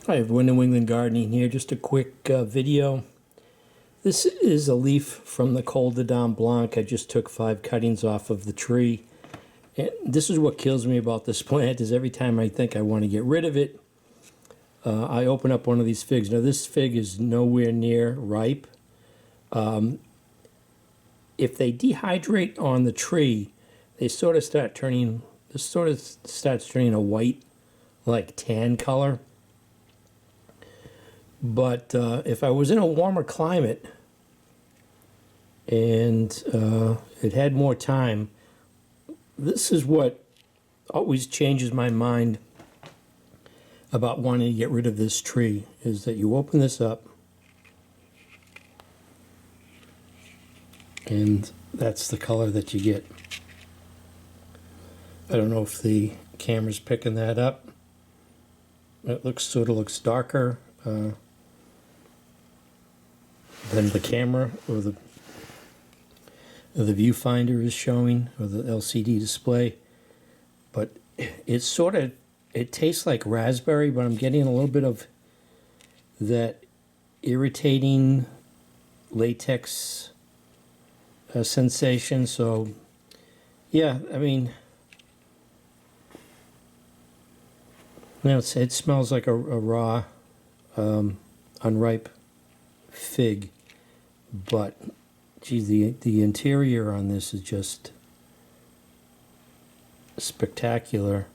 Hi everyone, New England Gardening here. Just a quick video. This is a leaf from the Col de Dame Blanc. I just took 5 cuttings off of the tree. And this is what kills me about this plant, is every time I think I want to get rid of it, I open up one of these figs. Now this fig is nowhere near ripe. If they dehydrate on the tree, they sort of start turning, this sort of starts turning a white, like tan color. But if I was in a warmer climate and it had more time, this is what always changes my mind about wanting to get rid of this tree, is that you open this up and that's the color that you get. I don't know if the camera's picking that up. It sort of looks darker than the camera or the viewfinder is showing, or the LCD display. But it tastes like raspberry, but I'm getting a little bit of that irritating latex sensation. So yeah, I mean, it smells like a raw unripe fig, but geez, the interior on this is just spectacular.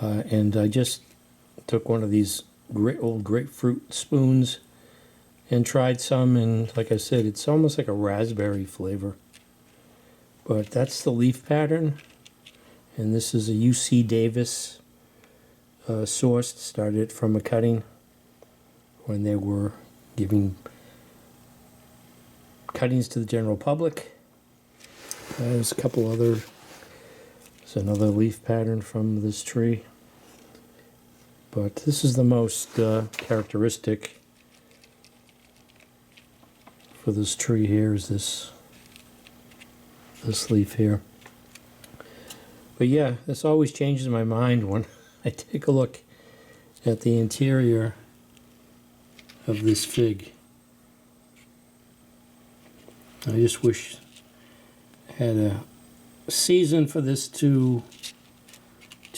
And I just took one of these old grapefruit spoons and tried some, and like I said, it's almost like a raspberry flavor. But that's the leaf pattern, and this is a UC Davis sourced. Started from a cutting when they were giving cuttings to the general public. There's a couple other, there's another leaf pattern from this tree, but this is the most characteristic for this tree here, is this leaf here. But yeah, this always changes my mind when I take a look at the interior of this fig. I just wish I had a season for this to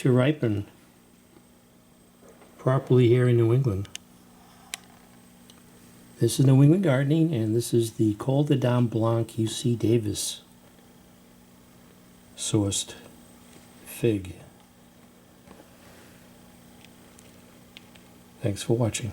ripen properly here in New England. This is New England Gardening, and this is the Col de Dame Blanc UC Davis sourced fig. Thanks for watching.